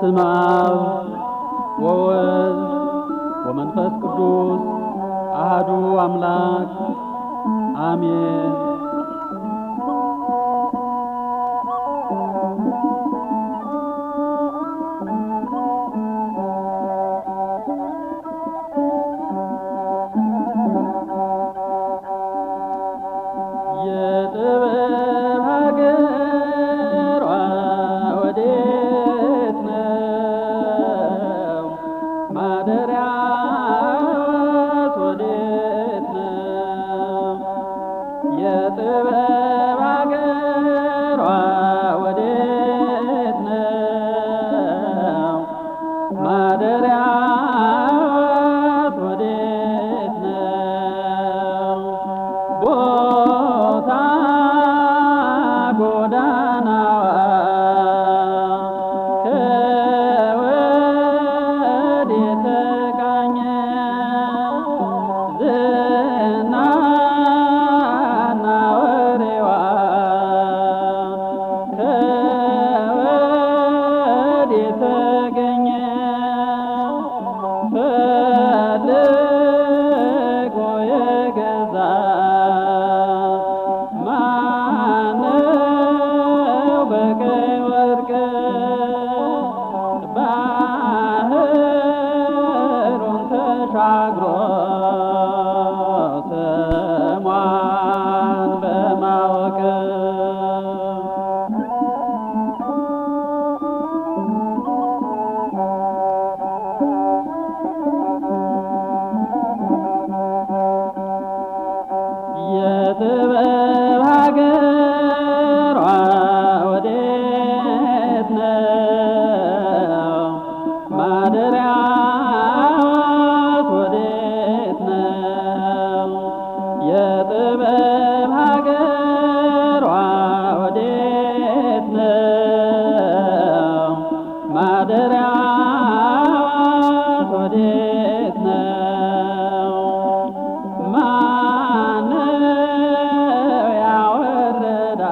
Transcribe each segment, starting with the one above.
በስመ አብ ወወልድ ወመንፈስ ቅዱስ አሐዱ አምላክ አሜን። የጥበብ ሀገሯ ወዴት ነው? ማደሪያዋስ ወዴት ነው? የጥበብ ሀገሯ ወዴት ነው? ማደሪያዋስ ወዴት ነው? ቦታ ጎዳናዋ ከወዴት ተቃኘ? ዝናና ወሬዋ ከወዴት ተገኘ? ፈልጎ የገዛት ማነው? በቀይ ወርቅ ባህሩን ተሻግሮ ስሟን በማወቅ የጥበብ ሀገሯ ወዴት ነው? ማደሪያዋስ ወዴት ነው? የጥበብ ሀገሯ ወዴት ነው? ማደሪያዋስ ወዴት ነው? ማነው ያወረዳት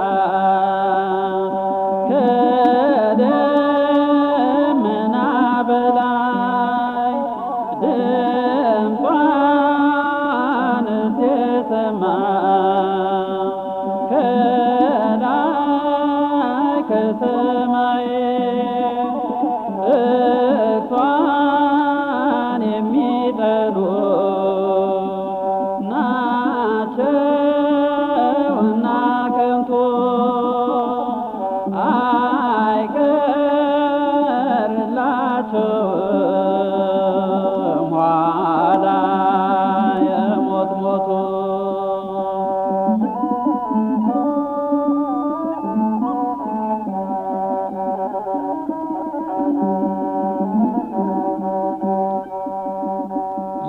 ከደመና በላይ? ድምጿንስ የሰማ ከላይ ከሰማይ? እርሷን የሚጠሉ ናቸውና ከንቱ አይቀርላቸውም ኋላ የሞት ሞቱ።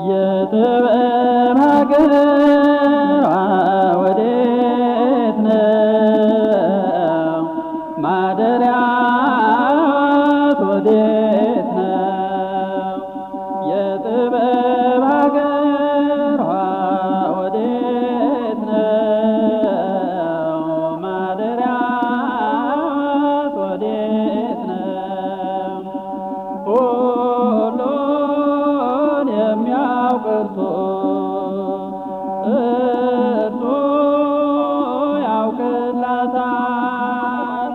የጥበብ ሀገሯ ወዴት ነው? ማደሪያዋስ ወዴት ነው? የጥበብ ሀገሯ ወዴት ነው? ማደሪያዋስ ወዴት ነው? ሁሉን የሚያውቅ እርሱ ያውቅላታል።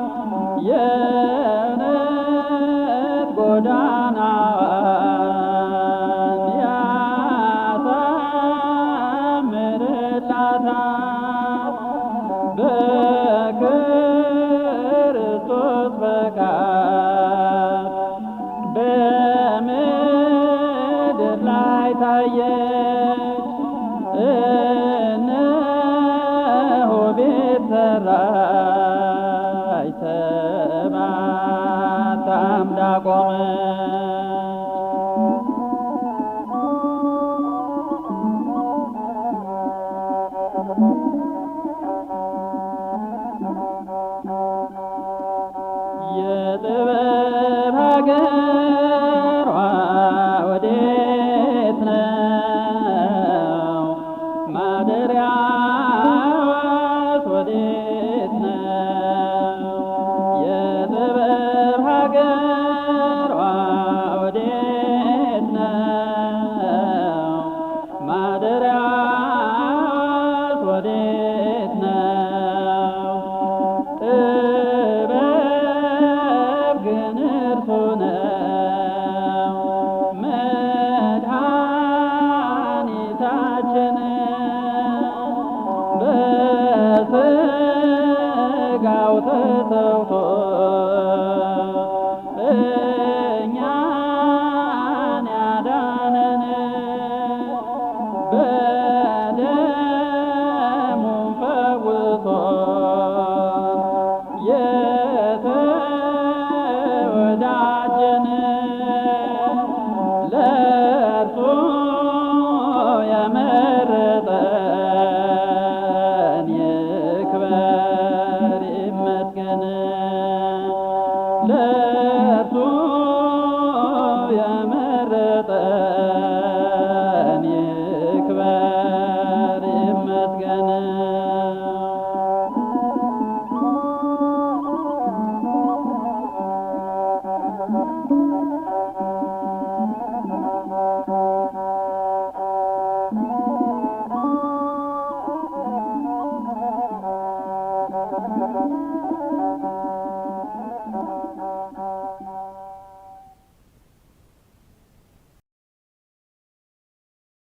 የእውነት ጎዳናዋን ያሳምርላታል። በክርስቶስ ፈቃድ በምድር ላይ ታየች። እነሆ ቤት ሰራች፣ ሰባት አምድ አቆመች። የጥበብ ሀገሯ ወዴት ነው? ማደሪያዋስ ወዴት ነው? የጥበብ ሀገሯ ተሰውቶ እኛን ያዳነን በደሙ ፈውሶ የተወዳጀን ለእርሱ የመረጠ